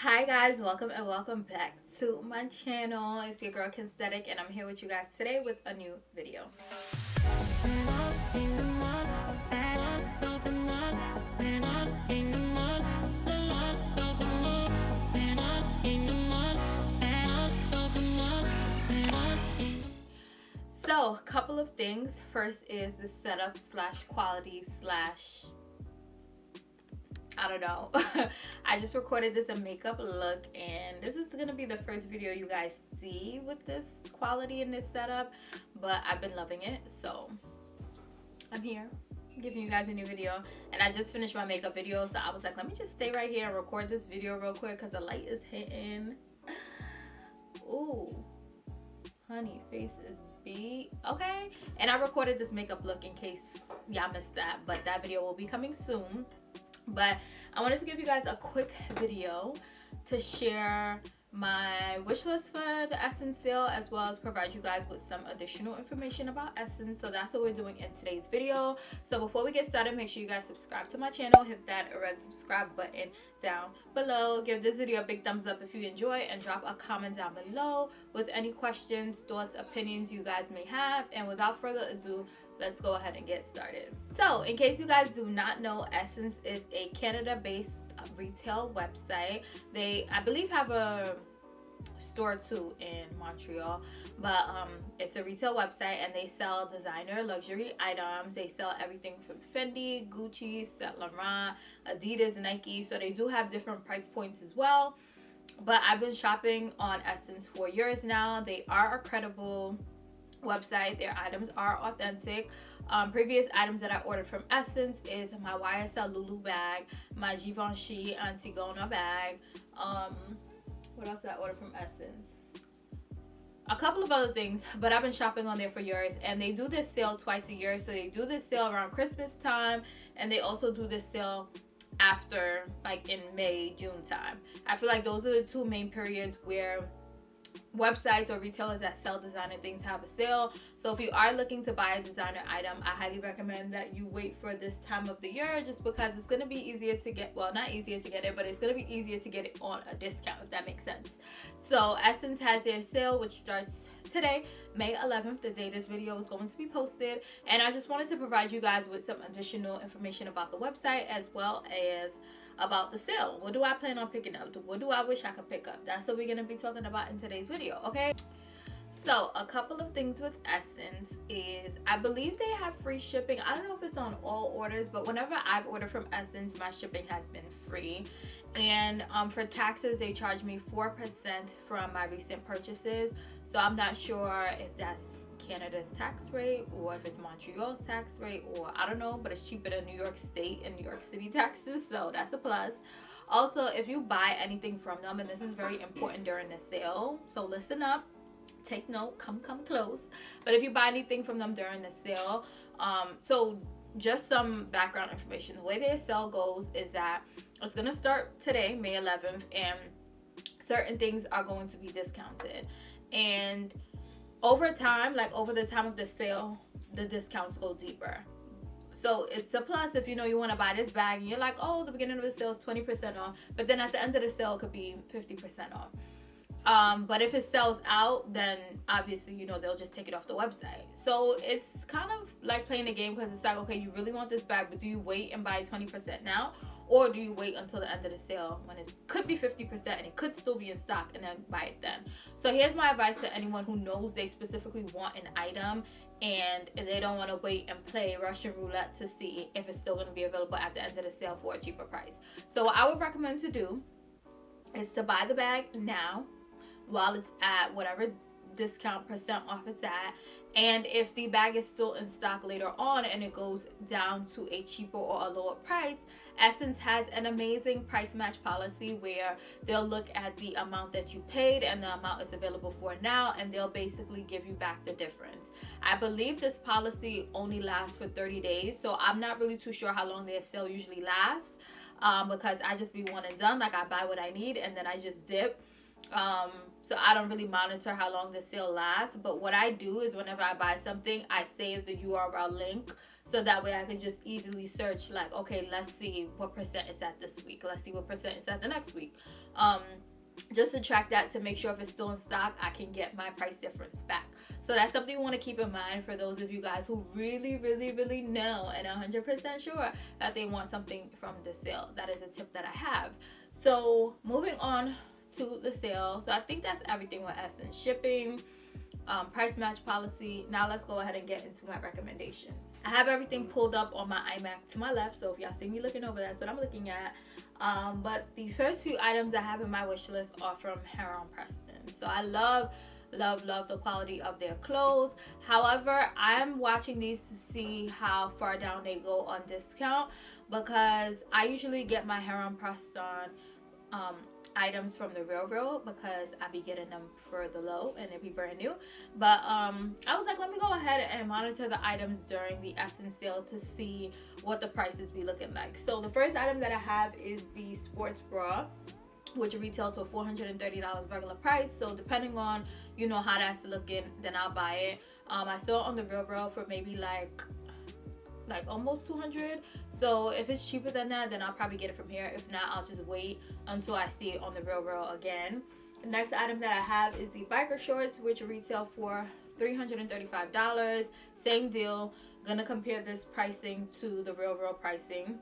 Hi guys, welcome back to my channel. It's your girl Kensthetic and I'm here with you guys today with a new video. So, a couple of things. First is the setup slash quality slash I don't know. I just recorded this a makeup look and this is gonna be the first video you guys see with this quality and this setup, but I've been loving it, so I'm here giving you guys a new video. And I just finished my makeup video, so I was like, let me just stay right here and record this video real quick because the light is hitting. Ooh, honey, face is beat. Okay, and I recorded this makeup look in case y'all missed that, but that video will be coming soon. But I wanted to give you guys a quick video to share my wish list for the Essence sale, as well as provide you guys with some additional information about Essence. So that's what we're doing in today's video. So before we get started, make sure you guys subscribe to my channel, hit that red subscribe button down below, give this video a big thumbs up if you enjoy, and drop a comment down below with any questions, thoughts, opinions you guys may have. And without further ado, let's go ahead and get started. So in case you guys do not know, Essence is a Canada-based retail website. They, I believe, have a store too in Montreal, but it's a retail website and they sell designer luxury items. They sell everything from Fendi, Gucci, Saint Laurent, Adidas, Nike, so they do have different price points as well. But I've been shopping on Essence for years now. They are a credible website. Their items are authentic. Previous items that I ordered from Essence is my YSL Lulu bag, my Givenchy Antigona bag. What else did I order from Essence? A couple of other things, but I've been shopping on there for years, and they do this sale twice a year. So they do this sale around Christmas time, and they also do this sale after, like in May, June time. I feel like those are the two main periods where websites or retailers that sell designer things have a sale. So if you are looking to buy a designer item, I highly recommend that you wait for this time of the year, just because it's going to be easier to get, well, not easier to get it, but it's going to be easier to get it on a discount, if that makes sense. So Essence has their sale, which starts today, May 11th, the day this video is going to be posted. And I just wanted to provide you guys with some additional information about the website, as well as about the sale. What do I plan on picking up? What do I wish I could pick up? That's what we're going to be talking about in today's video, okay? So a couple of things with Essence is I believe they have free shipping. I don't know if it's on all orders, but whenever I've ordered from Essence, my shipping has been free. And for taxes, they charge me 4% from my recent purchases. So I'm not sure if that's Canada's tax rate or if it's Montreal's tax rate, or I don't know, but it's cheaper than New York State and New York City taxes, so that's a plus. Also, if you buy anything from them, and this is very important during the sale, so listen up, take note, come close. But if you buy anything from them during the sale, so just some background information. The way their sale goes is that it's going to start today, May 11th, and certain things are going to be discounted. And over time, like over the time of the sale, the discounts go deeper. So it's a plus if you know you want to buy this bag and you're like, oh, the beginning of the sale is 20% off, but then at the end of the sale it could be 50% off. But if it sells out, then obviously, you know, they'll just take it off the website. So it's kind of like playing a game, because it's like, okay, you really want this bag, but do you wait and buy 20% now? Or do you wait until the end of the sale when it could be 50% and it could still be in stock, and then buy it then? So here's my advice to anyone who knows they specifically want an item and they don't want to wait and play Russian roulette to see if it's still going to be available at the end of the sale for a cheaper price. So what I would recommend to do is to buy the bag now while it's at whatever discount percent off it's at. And if the bag is still in stock later on and it goes down to a cheaper or a lower price, Essence has an amazing price match policy where they'll look at the amount that you paid and the amount is available for now, and they'll basically give you back the difference. I believe this policy only lasts for 30 days, so I'm not really too sure how long their sale usually lasts, because I just be one and done. Like, I buy what I need and then I just dip. So I don't really monitor how long the sale lasts, but what I do is whenever I buy something, I save the URL link So that way I can just easily search, like, okay, let's see what percent it's at this week. Let's see what percent it's at the next week. just to track that to make sure if it's still in stock, I can get my price difference back. So that's something you want to keep in mind for those of you guys who really know and 100% sure that they want something from the sale. That is a tip that I have. So moving on to the sale. So I think that's everything with Ssense. Shipping, price match policy. Now let's go ahead and get into my recommendations. I have everything pulled up on my iMac to my left, so if y'all see me looking over, that's what I'm looking at. But the first few items I have in my wish list are from Heron Preston. So I love the quality of their clothes. However, I'm watching these to see how far down they go on discount, because I usually get my Heron Preston items from the Real because I be getting them for the low and they be brand new. But I was like, let me go ahead and monitor the items during the Ssense sale to see what the prices be looking like. So the first item that I have is the sports bra, which retails for $430 regular price. So depending on, you know, how that's looking, then I'll buy it. I saw it on the Real for maybe like almost $200. So if it's cheaper than that, then I'll probably get it from here. If not, I'll just wait until I see it on the Real again. The next item that I have is the biker shorts, which retail for $335. Same deal. Gonna compare this pricing to the Real pricing.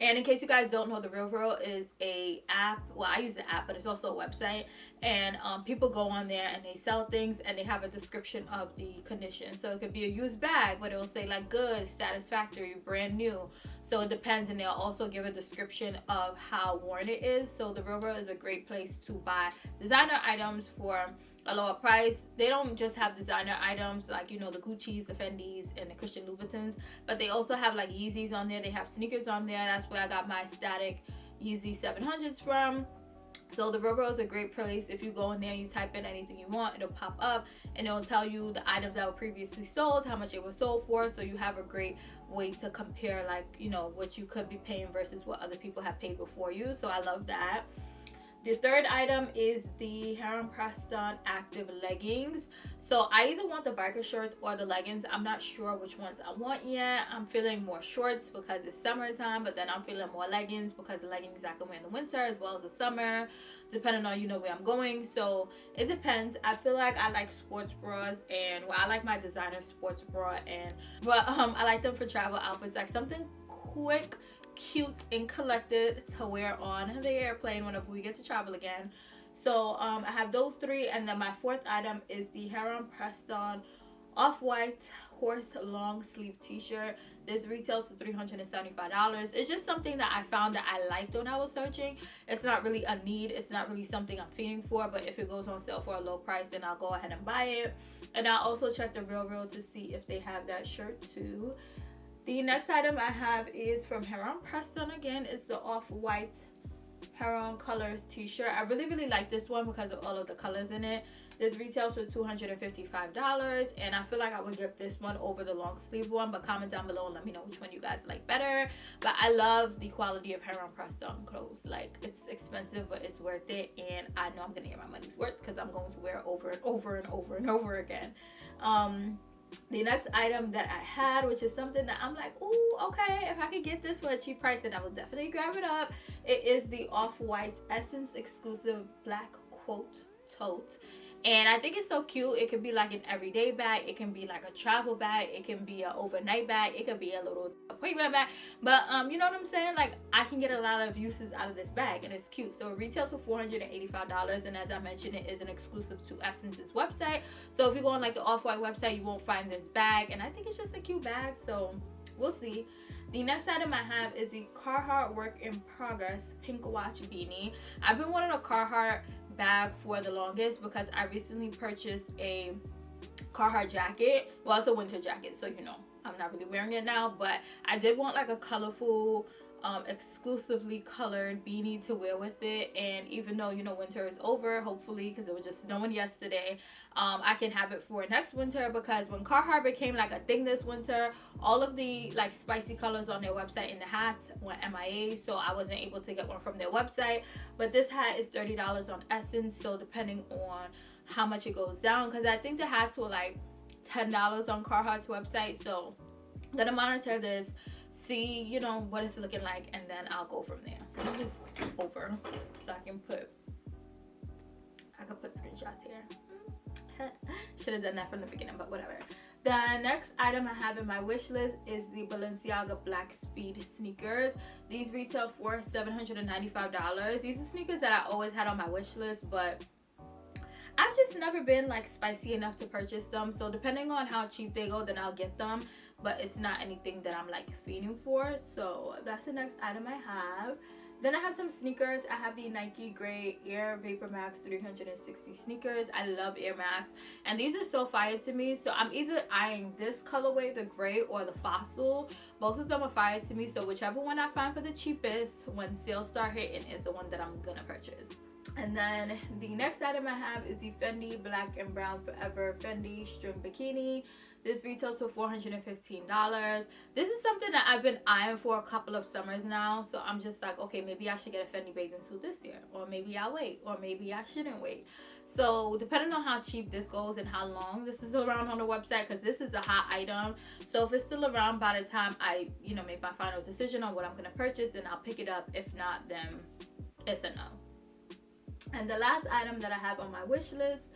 And in case you guys don't know, the Real is a app. Well, I use the app, but it's also a website. And people go on there and they sell things and they have a description of the condition. So it could be a used bag, but it will say like good, satisfactory, brand new. So it depends, and they'll also give a description of how worn it is. So the Real is a great place to buy designer items for a lower price. They don't just have designer items like, you know, the Gucci's, the Fendi's, and the Christian Louboutins, but they also have like Yeezys on there. They have sneakers on there. That's where I got my static Yeezy 700s from. So the Real is a great place. If you go in there, you type in anything you want, it'll pop up and it'll tell you the items that were previously sold, how much it was sold for. So you have a great way to compare, like, you know, what you could be paying versus what other people have paid before you. So I love that. The third item is the Heron Preston active leggings. So I either want the biker shorts or the leggings. I'm not sure which ones I want yet. I'm feeling more shorts because it's summertime, but then I'm feeling more leggings because the leggings I can wear in the winter as well as the summer, depending on, you know, where I'm going. So it depends. I feel like I like sports bras, and I like my designer sports bra, but I like them for travel outfits, like something quick, cute, and collected to wear on the airplane whenever we get to travel again. So I have those three, and then my fourth item is the Heron Preston off-white horse long sleeve t-shirt. This retails for $375. It's just something that I found that I liked when I was searching. It's not really a need. It's not really something I'm feeding for, but if it goes on sale for a low price, then I'll go ahead and buy it. And I'll also check the Real to see if they have that shirt too. The next item I have is from Heron Preston again. It's the off-white Heron colors t-shirt. I really like this one because of all of the colors in it. This retails for $255, and I feel like I would get this one over the long sleeve one, but comment down below and let me know which one you guys like better. But I love the quality of Heron Preston clothes. Like, it's expensive, but it's worth it, and I know I'm gonna get my money's worth because I'm going to wear it over and over again. The next item that I had, which is something that I'm like, ooh, okay, if I could get this for a cheap price, then I will definitely grab it up. It is the off-white Ssense exclusive black quote tote. And I think it's so cute. It can be like an everyday bag. It can be like a travel bag. It can be an overnight bag. It could be a little appointment bag. But you know what I'm saying? Like, I can get a lot of uses out of this bag, and it's cute. So it retails for $485, and as I mentioned, it is an exclusive to Ssense's website. So if you go on like the Off-White website, you won't find this bag, and I think it's just a cute bag. So we'll see. The next item I have is the Carhartt Work in Progress pink watch beanie. I've been wanting a Carhartt bag for the longest because I recently purchased a Carhartt jacket. Well, it's a winter jacket, so you know I'm not really wearing it now, but I did want like a colorful exclusively colored beanie to wear with it. And even though, you know, winter is over, hopefully, because it was just snowing yesterday, I can have it for next winter, because when Carhartt became like a thing this winter, all of the like spicy colors on their website and the hats went MIA, so I wasn't able to get one from their website. But this hat is $30 on Ssense, so depending on how much it goes down, because I think the hats were like $10 on Carhartt's website. So I'm gonna monitor this, see, you know, what it's looking like, and then I'll go from there. over so I can put screenshots here. Should have done that from the beginning, but whatever. The next item I have in my wish list is the Balenciaga Black Speed sneakers. These retail for $795. These are sneakers that I always had on my wish list, but I've just never been like spicy enough to purchase them. So depending on how cheap they go, then I'll get them. But it's not anything that I'm like fiending for. So that's the next item I have. Then I have some sneakers. I have the Nike Gray Air Vapor Max 360 sneakers. I love Air Max. And these are so fire to me. So I'm either eyeing this colorway, the gray, or the fossil. Both of them are fire to me. So whichever one I find for the cheapest when sales start hitting is the one that I'm going to purchase. And then the next item I have is the Fendi Black and Brown Forever Fendi String Bikini. This retails for $415. This is something that I've been eyeing for a couple of summers now. So I'm just like, okay, maybe I should get a Fendi bathing suit this year. Or maybe I'll wait. Or maybe I shouldn't wait. So depending on how cheap this goes and how long this is around on the website, because this is a hot item. So if it's still around by the time I, make my final decision on what I'm going to purchase, then I'll pick it up. If not, then it's a no. And the last item that I have on my wish list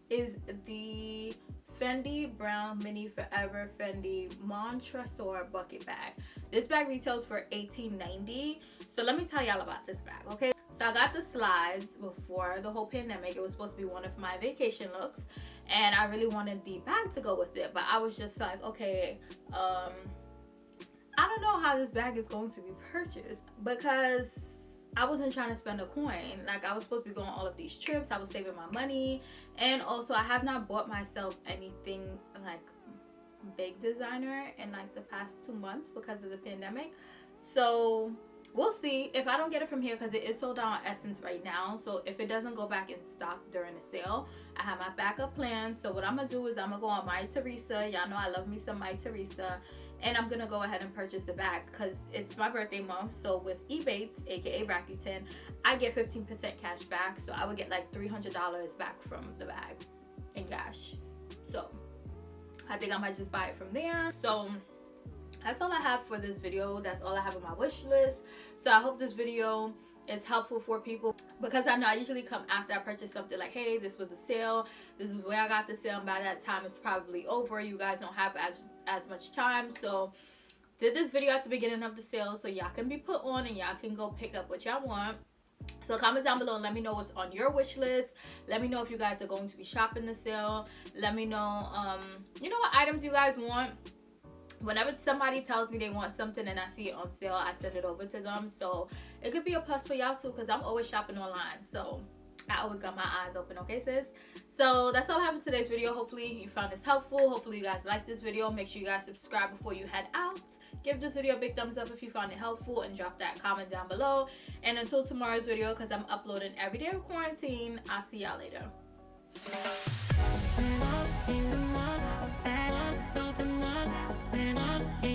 is the Fendi Brown Mini Forever Fendi Montresor bucket bag. This bag retails for $18.90. So let me tell y'all about this bag, okay? So I got the slides before the whole pandemic. It was supposed to be one of my vacation looks, and I really wanted the bag to go with it. But I was just like, okay, I don't know how this bag is going to be purchased, because I wasn't trying to spend a coin. Like, I was supposed to be going on all of these trips. I was saving my money. And also, I have not bought myself anything like big designer in like the past 2 months because of the pandemic. So we'll see if I don't get it from here, because it is sold out on Essence right now. So if it doesn't go back in stock during the sale, I have my backup plan. So what I'm gonna do is I'm gonna go on My Teresa. Y'all know I love me some My Teresa. And I'm gonna go ahead and purchase the bag because it's my birthday month. So with Ebates, aka Rakuten, I get 15% cash back. So I would get like $300 back from the bag in cash. So I think I might just buy it from there. So that's all I have for this video. That's all I have on my wish list. So I hope this video is helpful for people, because I know I usually come after I purchase something like, hey, this was a sale, this is where I got the sale, and by that time it's probably over. You guys don't have as much time. So did this video at the beginning of the sale so y'all can be put on and y'all can go pick up what y'all want. So comment down below and let me know what's on your wish list. Let me know if you guys are going to be shopping the sale. Let me know what items you guys want. Whenever somebody tells me they want something and I see it on sale, I send it over to them. So it could be a plus for y'all too, because I'm always shopping online. So I always got my eyes open, okay, sis? So that's all I have for today's video. Hopefully you found this helpful. Hopefully you guys liked this video. Make sure you guys subscribe before you head out. Give this video a big thumbs up if you found it helpful, and drop that comment down below. And until tomorrow's video, because I'm uploading every day of quarantine, I'll see y'all later. Open up,